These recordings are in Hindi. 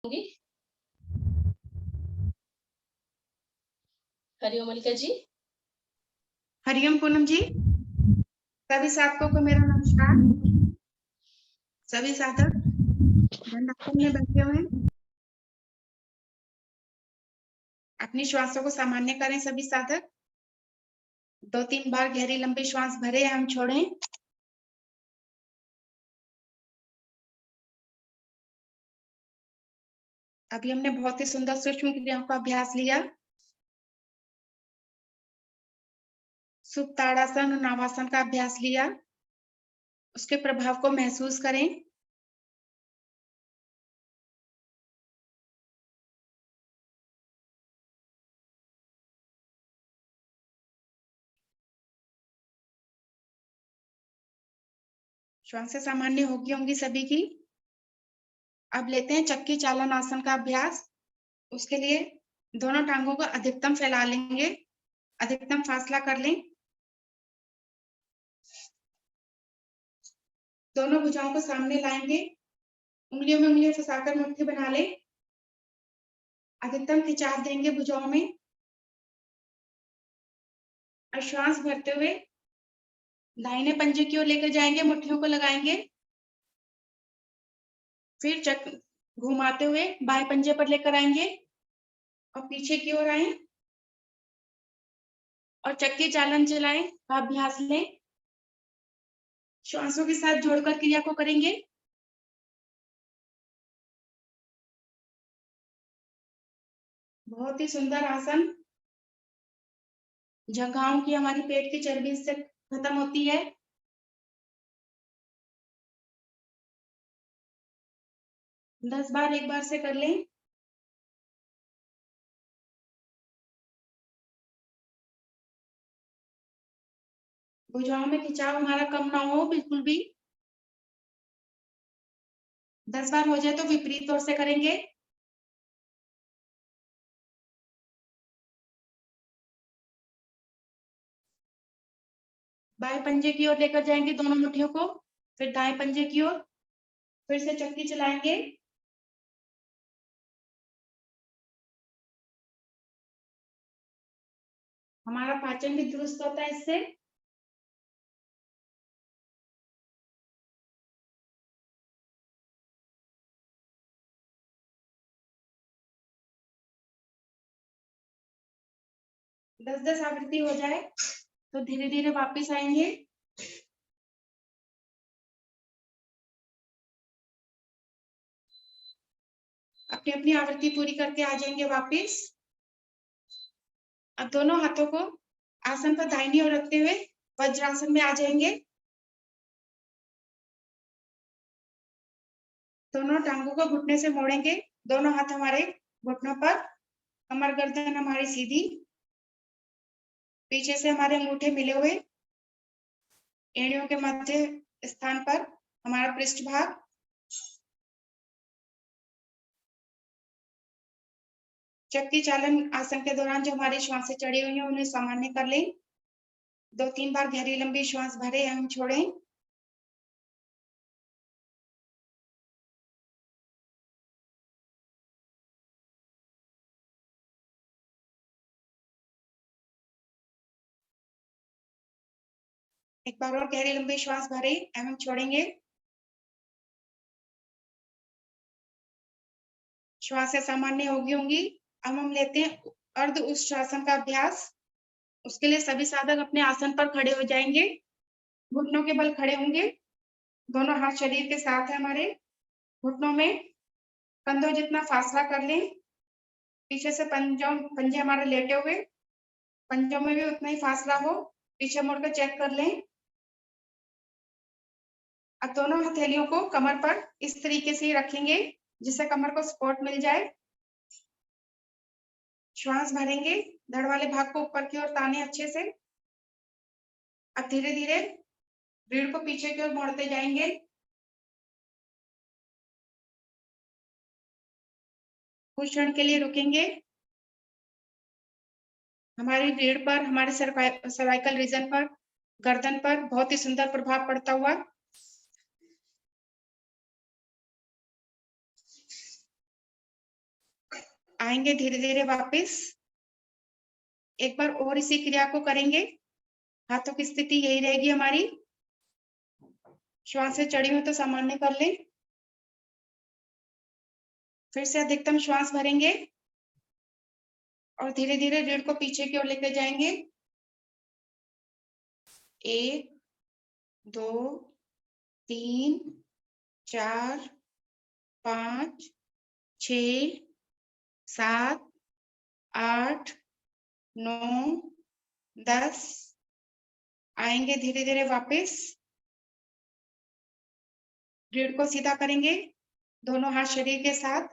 होंगी। हरिओम मलिका जी। हरिओम पूनम जी। सभी साधकों को मेरा नमस्कार। सभी साधक दंडासन में बैठे हुए अपनी श्वासों को सामान्य करें। सभी साधक 2-3 बार गहरी लंबी श्वास भरे हम छोड़ें। अभी हमने बहुत ही सुंदर सूक्ष्म क्रियाओं का अभ्यास लिया। सुप्ताड़ासन और नावासन का अभ्यास लिया। उसके प्रभाव को महसूस करें। श्वासें सामान्य होंगी सभी की। अब लेते हैं चक्की चालन आसन का अभ्यास। उसके लिए दोनों टांगों को अधिकतम फैला लेंगे, अधिकतम फासला कर लें। दोनों भुजाओं को सामने लाएंगे, उंगलियों में उंगलियां फंसाकर मुट्ठी बना लें। अधिकतम खिंचाव देंगे भुजाओं में और श्वास भरते हुए दाहिने पंजे की ओर लेकर जाएंगे, मुट्ठियों को लगाएंगे। फिर घुमाते हुए बाएं पंजे पर लेकर आएंगे और पीछे की ओर आए और चक्की चालन चलाएं का अभ्यास लें। श्वासों के साथ जोड़कर क्रिया को करेंगे। बहुत ही सुंदर आसन। जंघाओं की हमारी पेट की चर्बी से खत्म होती है। दस बार एक बार से कर लें। भुजाओं में खिंचाव हमारा कम ना हो बिल्कुल भी। 10 बार हो जाए तो विपरीत ओर से करेंगे। बाएं पंजे की ओर लेकर जाएंगे दोनों मुट्ठियों को, फिर दाएं पंजे की ओर, फिर से चक्की चलाएंगे। हमारा पाचन भी दुरुस्त होता है इससे। दस आवृत्ति हो जाए तो धीरे धीरे वापस आएंगे। अपनी अपनी आवृत्ति पूरी करके आ जाएंगे वापस। अब दोनों हाथों को आसन पर दाहिनी ओर रखते हुए वज्रासन में आ जाएंगे। दोनों टांगों को घुटने से मोड़ेंगे। दोनों हाथ हमारे घुटनों पर, कमर गर्दन हमारी सीधी, पीछे से हमारे अंगूठे मिले हुए, एड़ियों के मध्य स्थान पर हमारा पृष्ठ भाग। चक्की चालन आसन के दौरान जो हमारी श्वासें चढ़ी हुई हैं उन्हें सामान्य कर लें। 2-3 बार गहरी लंबी श्वास भरे हम छोड़ें। एक बार और गहरी लंबी श्वास भरे एवं छोड़ेंगे। श्वासें सामान्य होंगी। अब हम लेते हैं अर्ध उष्ट्रासन का अभ्यास। उसके लिए सभी साधक अपने आसन पर खड़े हो जाएंगे, घुटनों के बल खड़े होंगे। दोनों हाथ शरीर के साथ है हमारे, घुटनों में कंधों जितना फासला कर लें। पीछे से पंजे हमारे लेटे हुए, पंजों में भी उतना ही फासला हो। पीछे मुड़कर चेक कर लें। अब दोनों हथेलियों को कमर पर इस तरीके से रखेंगे जिससे कमर को सपोर्ट मिल जाए। श्वास भरेंगे, धड़ वाले भाग को ऊपर की ओर ताने अच्छे से। अब धीरे धीरे रीढ़ को पीछे की ओर मोड़ते जाएंगे। कुछ क्षण के लिए रुकेंगे। हमारी रीढ़ पर, हमारे सर्वाइकल रीजन पर, गर्दन पर बहुत ही सुंदर प्रभाव पड़ता हुआ। आएंगे धीरे धीरे वापस। एक बार और इसी क्रिया को करेंगे। हाथों की स्थिति यही रहेगी हमारी। श्वास से चढ़ी हो तो सामान्य कर लें। फिर से अधिकतम श्वास भरेंगे और धीरे धीरे रीढ़ को पीछे की ओर लेकर जाएंगे। 1 2 3 4 5 6 7 8 9 10। आएंगे धीरे धीरे वापस। रीढ़ को सीधा करेंगे, दोनों हाथ शरीर के साथ,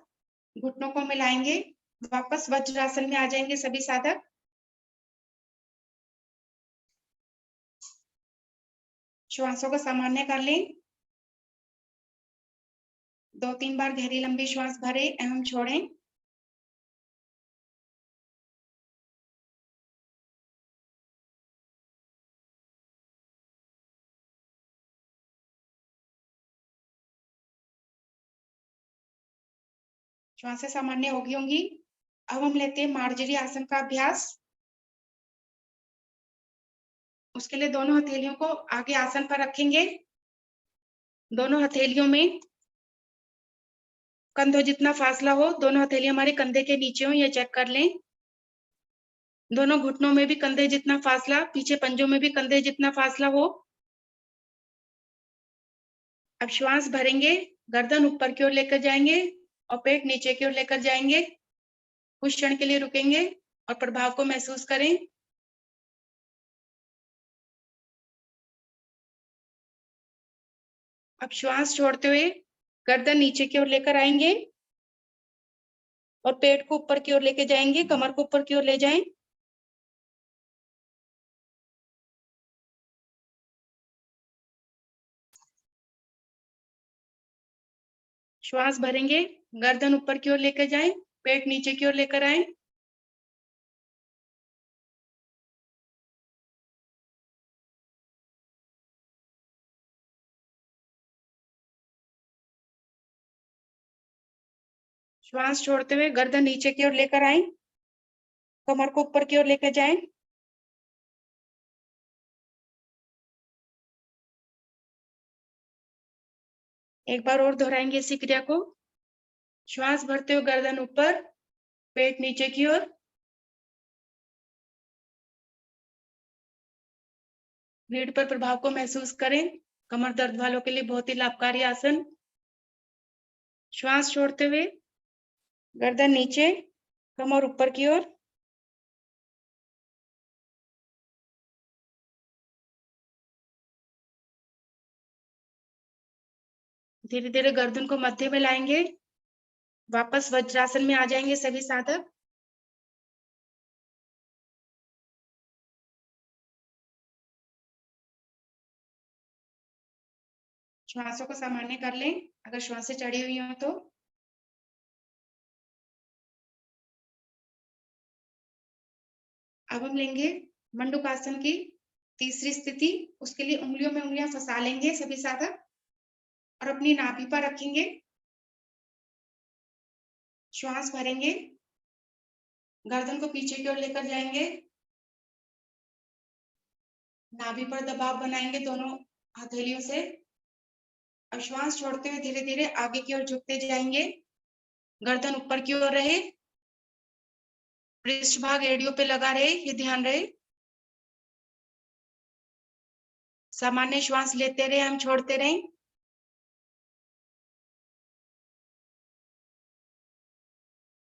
घुटनों को मिलाएंगे, वापस वज्रासन में आ जाएंगे सभी साधक। श्वासों को सामान्य कर लें। 2-3 बार गहरी लंबी श्वास भरें एवं छोड़ें। श्वासें सामान्य होगी होंगी। अब हम लेते हैं मार्जरी आसन का अभ्यास। उसके लिए दोनों हथेलियों को आगे आसन पर रखेंगे। दोनों हथेलियों में कंधों जितना फासला हो, दोनों हथेलियां हमारे कंधे के नीचे हो, ये चेक कर लें। दोनों घुटनों में भी कंधे जितना फासला, पीछे पंजों में भी कंधे जितना फासला हो। अब श्वास भरेंगे, गर्दन ऊपर की ओर लेकर जाएंगे और पेट नीचे की ओर लेकर जाएंगे। कुछ क्षण के लिए रुकेंगे और प्रभाव को महसूस करें। अब श्वास छोड़ते हुए गर्दन नीचे की ओर लेकर आएंगे और पेट को ऊपर की ओर लेके जाएंगे, कमर को ऊपर की ओर ले जाएं। श्वास भरेंगे, गर्दन ऊपर की ओर लेकर जाएं, पेट नीचे की ओर लेकर आएं। श्वास छोड़ते हुए गर्दन नीचे की ओर लेकर आएं, कमर को ऊपर की ओर लेकर जाएं। एक बार और दोहराएंगे इसी क्रिया को। श्वास भरते हुए गर्दन ऊपर, पेट नीचे की ओर। रीढ़ पर प्रभाव को महसूस करें। कमर दर्द वालों के लिए बहुत ही लाभकारी आसन। श्वास छोड़ते हुए गर्दन नीचे, कमर ऊपर की ओर। धीरे धीरे गर्दन को मध्य में लाएंगे, वापस वज्रासन में आ जाएंगे सभी साधक। श्वासों को सामान्य कर लें अगर श्वासें चढ़ी हुई हो तो। अब हम लेंगे मंडूकासन की तीसरी स्थिति। उसके लिए उंगलियों में उंगलियां फंसा लेंगे सभी साधक और अपनी नाभि पर रखेंगे। श्वास भरेंगे, गर्दन को पीछे की ओर लेकर जाएंगे, नाभि पर दबाव बनाएंगे दोनों हथेलियों से। अब श्वास छोड़ते हुए धीरे धीरे आगे की ओर झुकते जाएंगे। गर्दन ऊपर की ओर रहे, पृष्ठभाग एड़ियों पे लगा रहे, ये ध्यान रहे। सामान्य श्वास लेते रहे, हम छोड़ते रहें।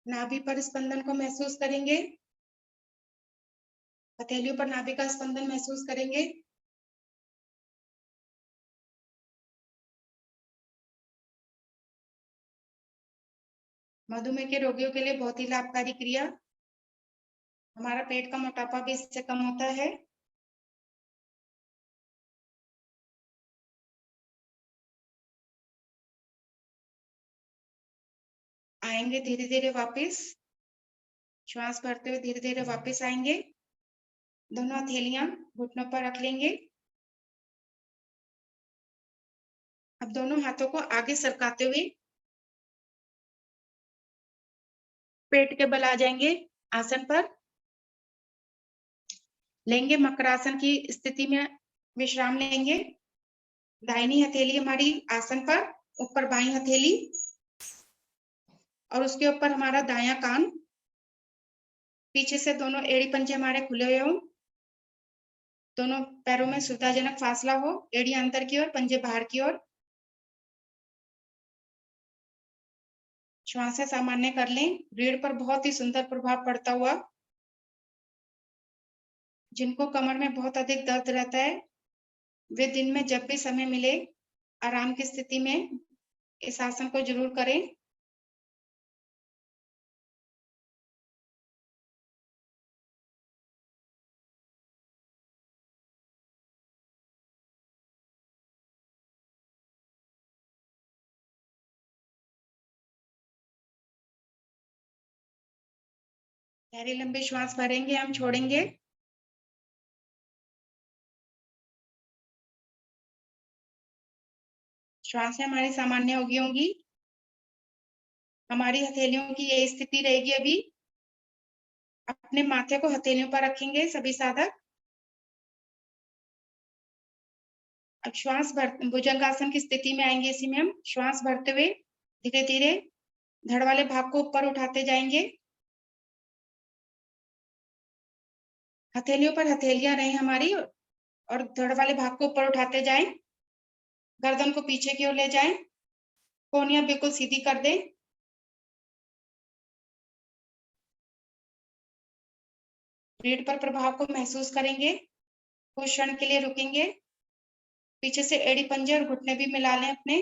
नाभि पर स्पंदन को महसूस करेंगे, हथेलियों पर नाभि का स्पंदन महसूस करेंगे। मधुमेह के रोगियों के लिए बहुत ही लाभकारी क्रिया। हमारा पेट का मोटापा भी इससे कम होता है। आएंगे धीरे धीरे वापस। श्वास भरते हुए धीरे धीरे वापस आएंगे। दोनों हथेलियां घुटनों पर रख लेंगे। अब दोनों हाथों को आगे सरकाते हुए पेट के बल आ जाएंगे आसन पर। लेंगे मकरासन की स्थिति में विश्राम लेंगे। दाहिनी हथेली हमारी आसन पर, ऊपर बाईं हथेली, और उसके ऊपर हमारा दायां कान। पीछे से दोनों एड़ी पंजे हमारे खुले हुए हों। दोनों पैरों में सुविधाजनक फासला हो, एड़ी अंदर की ओर, पंजे बाहर की ओर। श्वासें सामान्य कर लें। रीढ़ पर बहुत ही सुंदर प्रभाव पड़ता हुआ। जिनको कमर में बहुत अधिक दर्द रहता है, वे दिन में जब भी समय मिले आराम की स्थिति में इस आसन को जरूर करें। गहरी लंबी श्वास भरेंगे, हम छोड़ेंगे। श्वासें हमारी सामान्य होगी। हमारी हथेलियों की ये स्थिति रहेगी। अभी अपने माथे को हथेलियों पर रखेंगे सभी साधक। अब श्वास भर भुजंगासन की स्थिति में आएंगे। इसी में हम श्वास भरते हुए धीरे धीरे धड़ वाले भाग को ऊपर उठाते जाएंगे। हथेलियों पर हथेलियां रहे हमारी, और धड़ वाले भाग को ऊपर उठाते जाएं। गर्दन को पीछे की ओर ले जाएं। कोहनियां बिल्कुल सीधी कर दें। रीढ़ पर प्रभाव को महसूस करेंगे। कुछ क्षण के लिए रुकेंगे। पीछे से एड़ी पंजे और घुटने भी मिला लें अपने।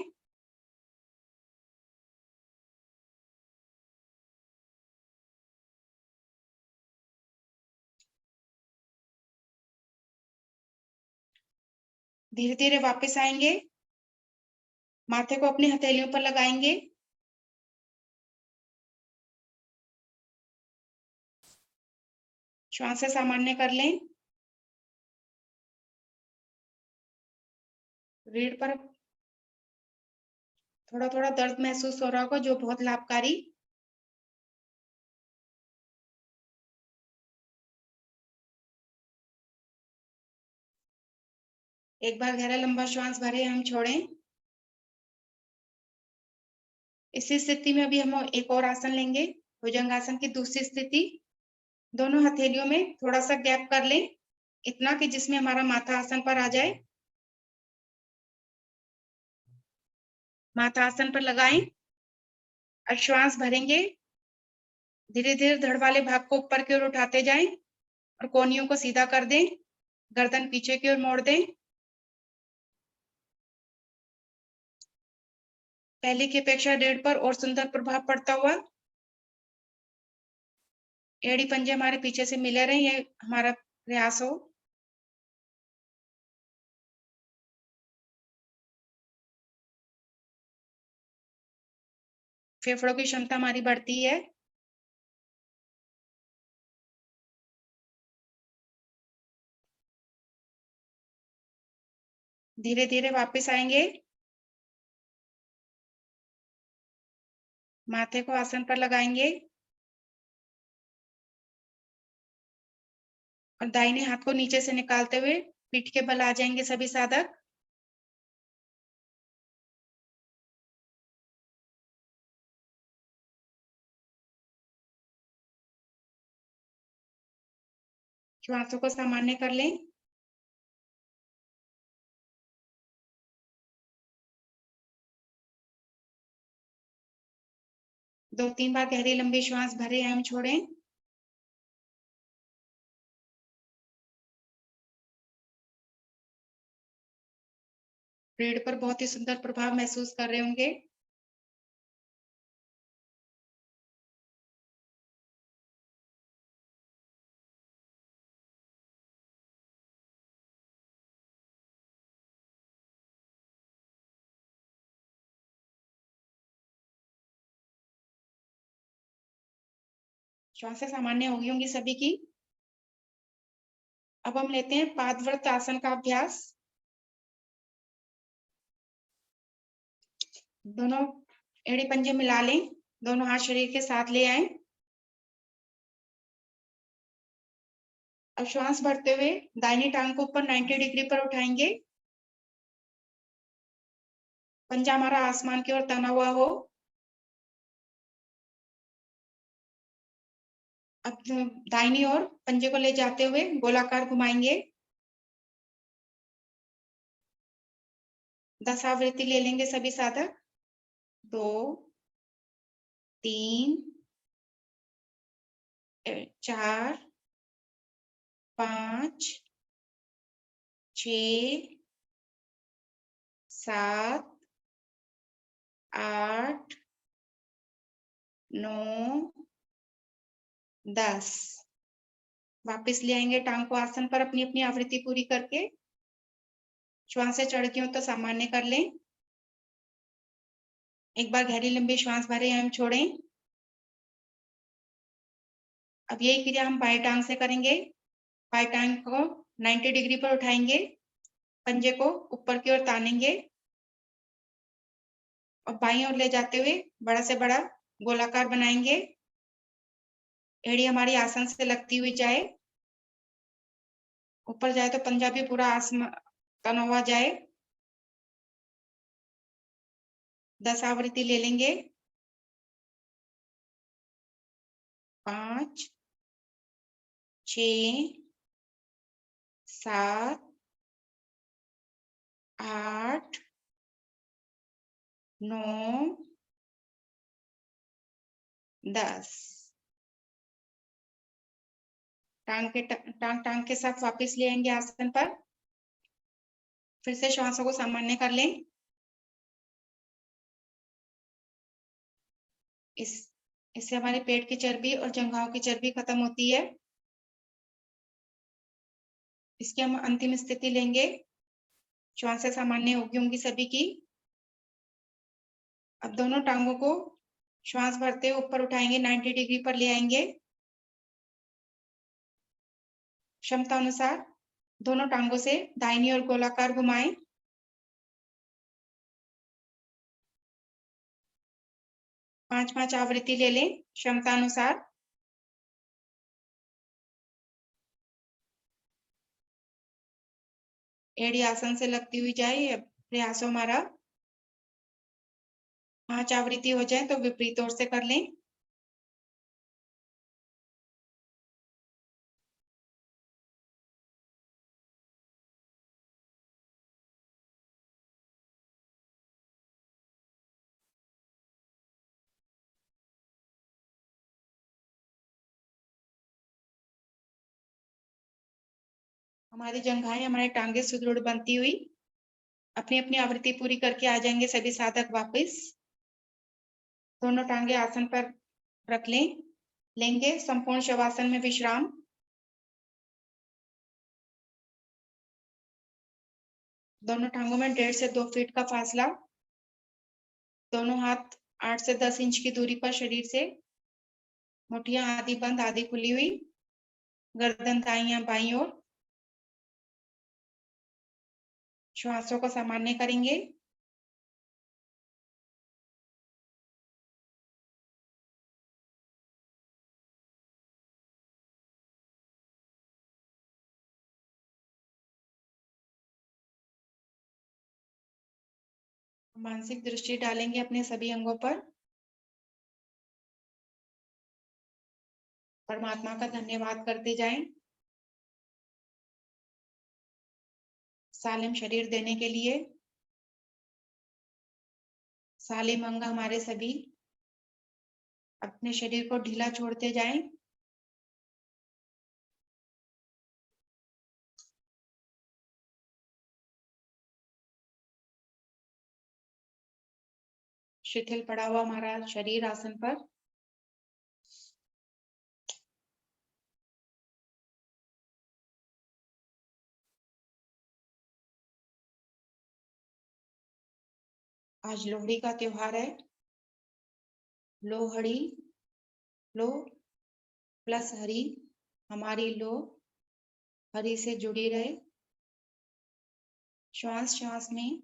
धीरे धीरे वापस आएंगे। माथे को अपनी हथेलियों पर लगाएंगे। श्वासें सामान्य कर लें। रीढ़ पर थोड़ा थोड़ा दर्द महसूस हो रहा होगा, जो बहुत लाभकारी। एक बार गहरा लंबा श्वास भरे, हम छोड़ें। इसी स्थिति में अभी हम एक और आसन लेंगे, भुजंगासन की दूसरी स्थिति। दोनों हथेलियों में थोड़ा सा गैप कर लें, इतना कि जिसमें हमारा माथा आसन पर आ जाए। माथा आसन पर लगाएं और श्वास भरेंगे। धीरे धीरे धड़ वाले भाग को ऊपर की ओर उठाते जाएं और कोहनियों को सीधा कर दें। गर्दन पीछे की ओर मोड़ दें। पहले की अपेक्षा रीढ़ पर और सुंदर प्रभाव पड़ता हुआ। एड़ी पंजे हमारे पीछे से मिले रहे, ये हमारा प्रयास हो। फेफड़ों की क्षमता हमारी बढ़ती है। धीरे धीरे वापस आएंगे। माथे को आसन पर लगाएंगे और दाहिने हाथ को नीचे से निकालते हुए पीठ के बल आ जाएंगे सभी साधक। श्वासों को सामान्य कर लें। दो तीन बार गहरी लंबी श्वास भरे, हम छोड़ें। रीढ़ पर बहुत ही सुंदर प्रभाव महसूस कर रहे होंगे। श्वासें सामान्य होंगी सभी की। अब हम लेते हैं पादव्रत आसन का अभ्यास। दोनों एड़ी पंजे मिला लें। दोनों हाथ शरीर के साथ ले आए। अब श्वास भरते हुए दाहिनी टांग को ऊपर 90 डिग्री पर उठाएंगे। पंजा हमारा आसमान की ओर तना हुआ हो। अब दाहिनी ओर पंजे को ले जाते हुए गोलाकार घुमाएंगे। 10 आवृत्ति ले लेंगे सभी साधक। 2 3 4 5 6 7 8 9 10। वापस ले आएंगे टांग को आसन पर अपनी अपनी आवृत्ति पूरी करके। श्वास से चढ़ गई हो तो सामान्य कर लें। एक बार गहरी लंबी श्वास भरें एवं छोड़ें। अब यही क्रिया हम बाएं टांग से करेंगे। बाएं टांग को 90 डिग्री पर उठाएंगे। पंजे को ऊपर की ओर तानेंगे और बाईं ओर ले जाते हुए बड़ा से बड़ा गोलाकार बनाएंगे। एड़ी हमारी आसन से लगती हुई जाए। ऊपर जाए तो पंजा भी पूरा आसमान तना हुआ जाए। 10 आवृत्ति ले लेंगे। 5 6 7 8 9 10। टांग के साथ वापस ले आएंगे आसन पर। फिर से श्वासों को सामान्य कर लें। इससे हमारे पेट की चर्बी और जंघाओं की चर्बी खत्म होती है। इसकी हम अंतिम स्थिति लेंगे। श्वासें सामान्य होंगी सभी की। अब दोनों टांगों को श्वास भरते हुए ऊपर उठाएंगे। 90 डिग्री पर ले आएंगे। क्षमता अनुसार दोनों टांगों से दाहिनी ओर गोलाकार घुमाएं। 5 आवृत्ति ले लें क्षमता अनुसार। एड़ी आसन से लगती हुई जाए। प्रयास हो हमारा 5 आवृत्ति हो जाए तो विपरीत ओर से कर लें। हमारी जंघाएं हमारे टांगे सुदृढ़ बनती हुई अपनी अपनी आवृत्ति पूरी करके आ जाएंगे सभी साधक वापस। दोनों टांगे आसन पर रख लेंगे संपूर्ण शवासन में विश्राम। दोनों टांगों में 1.5 से 2 फीट का फासला। दोनों हाथ 8 से 10 इंच की दूरी पर शरीर से। मुठियां आधी बंद आधी खुली हुई। गर्दन दाईं या बाईं ओर। श्वासों को सामान्य करेंगे। मानसिक दृष्टि डालेंगे अपने सभी अंगों पर। परमात्मा का धन्यवाद करते जाएं सालिम शरीर देने के लिए। सालिम अंग हमारे सभी अपने शरीर को ढीला छोड़ते जाएं। शिथिल पड़ा हुआ हमारा शरीर आसन पर। आज लोहड़ी का त्योहार है। लोहड़ी लो प्लस हरि। हमारी लो हरि से जुड़ी रहे। श्वास श्वास में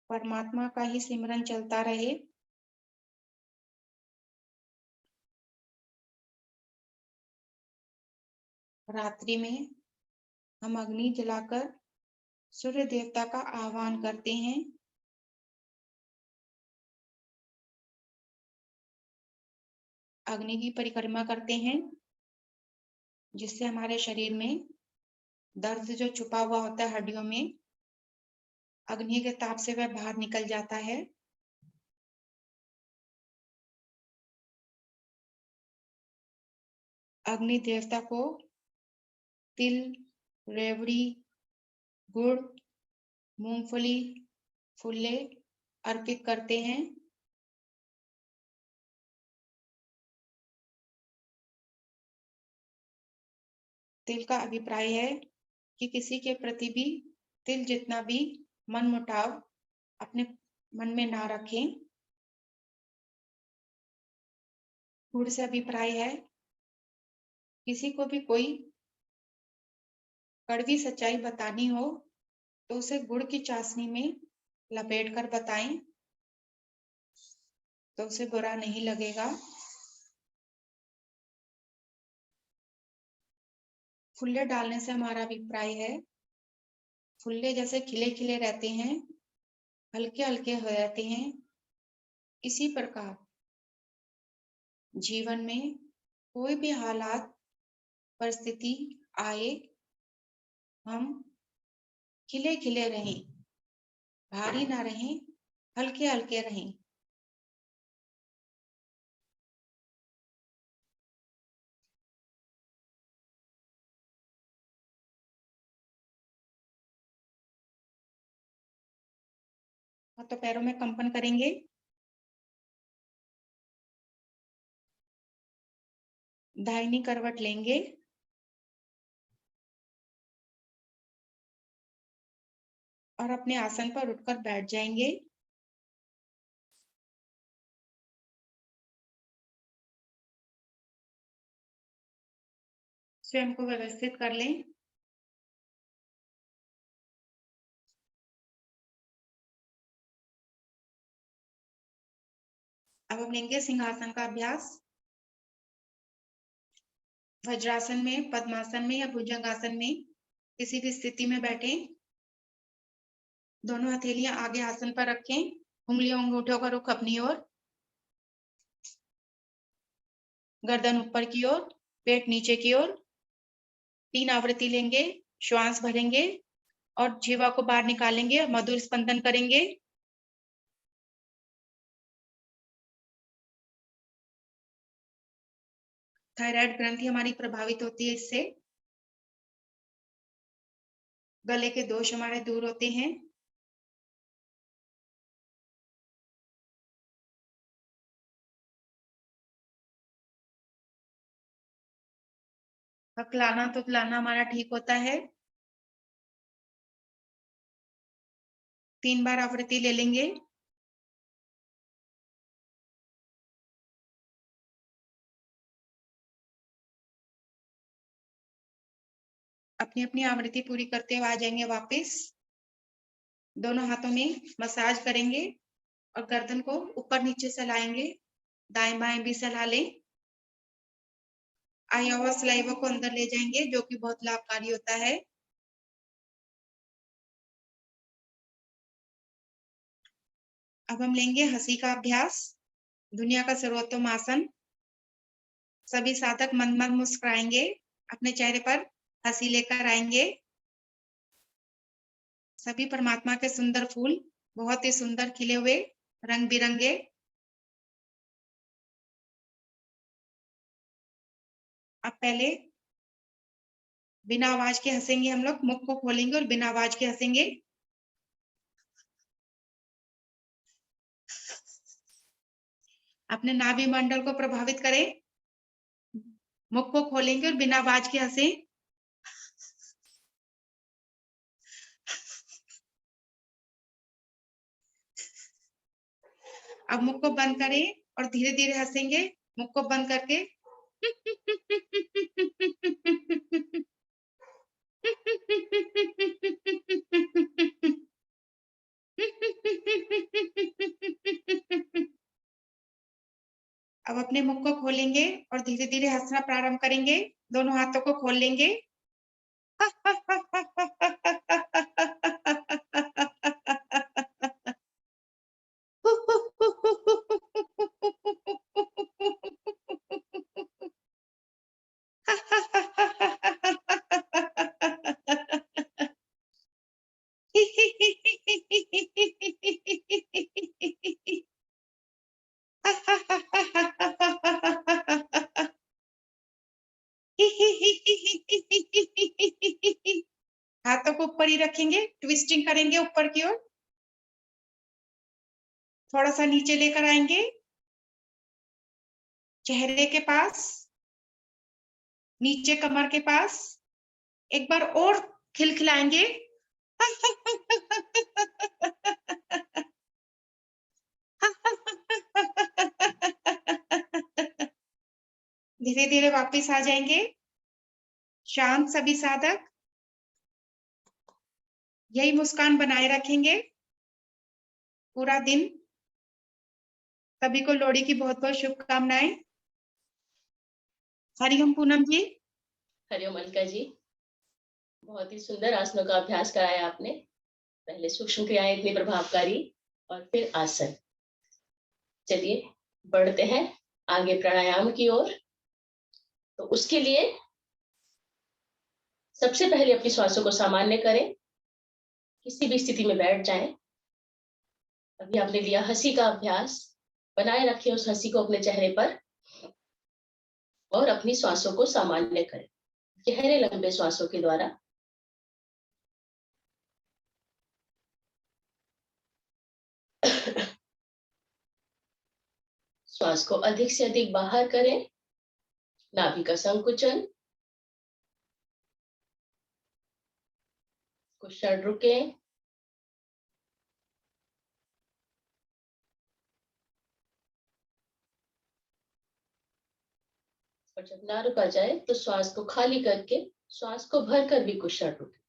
परमात्मा का ही सिमरन चलता रहे। रात्रि में हम अग्नि जलाकर सूर्य देवता का आह्वान करते हैं। अग्नि की परिक्रमा करते हैं, जिससे हमारे शरीर में दर्द जो छुपा हुआ होता है हड्डियों में, अग्नि के ताप से वह बाहर निकल जाता है। अग्नि देवता को तिल, रेवड़ी, गुड़, मूंगफली, फुल्ले अर्पित करते हैं। तिल का अभिप्राय है कि किसी के प्रति भी तिल जितना भी मन मुटाव अपने मन में ना रखें। गुड़ से अभिप्राय है किसी को भी कोई कड़वी सच्चाई बतानी हो तो उसे गुड़ की चाशनी में लपेट कर बताएं, तो उसे बुरा नहीं लगेगा। फुल्ले डालने से हमारा अभिप्राय है फुल्ले जैसे खिले खिले रहते हैं, हल्के हल्के हो जाते हैं, इसी प्रकार जीवन में कोई भी हालात परिस्थिति आए, हम खिले खिले रहें, भारी ना रहें, हल्के हल्के रहें। तो पैरों में कंपन करेंगे। दाहिनी करवट लेंगे। और अपने आसन पर उठकर बैठ जाएंगे। स्वयं को व्यवस्थित कर लें। अब हम लेंगे सिंहासन का अभ्यास। वज्रासन में, पद्मासन में या भुजंगासन में किसी भी स्थिति में बैठे। दोनों हथेलियां आगे आसन पर रखें, उंगलियों अंगूठों का रुख अपनी ओर, गर्दन ऊपर की ओर, पेट नीचे की ओर। 3 आवृत्ति लेंगे, श्वास भरेंगे और जीवा को बाहर निकालेंगे, मधुर स्पंदन करेंगे। थायराइड ग्रंथि हमारी प्रभावित होती है इससे। गले के दोष हमारे दूर होते हैं। हकलाना तुतलाना हमारा ठीक होता है। 3 बार आवृत्ति ले लेंगे। अपनी अपनी आवृत्ति पूरी करते हुए आ जाएंगे वापस। दोनों हाथों में मसाज करेंगे और गर्दन को ऊपर नीचे सहलाएंगे, दाएं बाएं भी सहला लें। आयावा सलाइवा को अंदर ले जाएंगे, जो कि बहुत लाभकारी होता है। अब हम लेंगे हंसी का अभ्यास। दुनिया का सर्वोत्तम आसन। सभी साधक मन मन मुस्कुराएंगे, अपने चेहरे पर हंसी लेकर आएंगे। सभी परमात्मा के सुंदर फूल, बहुत ही सुंदर खिले हुए, रंग बिरंगे। अब पहले बिना आवाज के हंसेंगे हम लोग, मुख को खोलेंगे और बिना आवाज के हंसेंगे। अपने नाभि मंडल को प्रभावित करें, मुख को खोलेंगे और बिना आवाज के हंसे। अब मुख को बंद करें और धीरे धीरे हंसेंगे, मुख को बंद करके। अब अपने मुख को खोलेंगे और धीरे-धीरे हँसना प्रारंभ करेंगे। दोनों हाथों को खोल लेंगे। हाथों को ऊपर ही रखेंगे, ट्विस्टिंग करेंगे ऊपर की ओर। थोड़ा-सा नीचे लेकर आएँगे। चेहरे के पास, नीचे कमर के पास, एक बार और खिलखिलाएँगे। धीरे-धीरे वापस आ जाएँगे। शांत सभी साधक। यही मुस्कान बनाए रखेंगे पूरा दिन। सभी को लोहड़ी की बहुत-बहुत शुभकामनाएँ। हरिओम पूनम जी। हरिओम अलका जी। बहुत ही सुंदर आसनों का अभ्यास कराया आपने। पहले सूक्ष्म क्रियाएं इतनी प्रभावकारी और फिर आसन। चलिए बढ़ते हैं आगे प्राणायाम की ओर। तो उसके लिए सबसे पहले अपनी श्वासों को सामान्य करें। किसी भी स्थिति में बैठ जाएं। अभी आपने लिया हंसी का अभ्यास। बनाए रखें उस हंसी को अपने चेहरे पर और अपनी श्वासों को सामान्य करें गहरे लंबे श्वासों के द्वारा। श्वास को अधिक से अधिक बाहर करें। नाभि का संकुचन। कुछ क्षण रुके। और जब ना रुका जाए तो श्वास को खाली करके श्वास को भरकर भी कुछ क्षण रुके।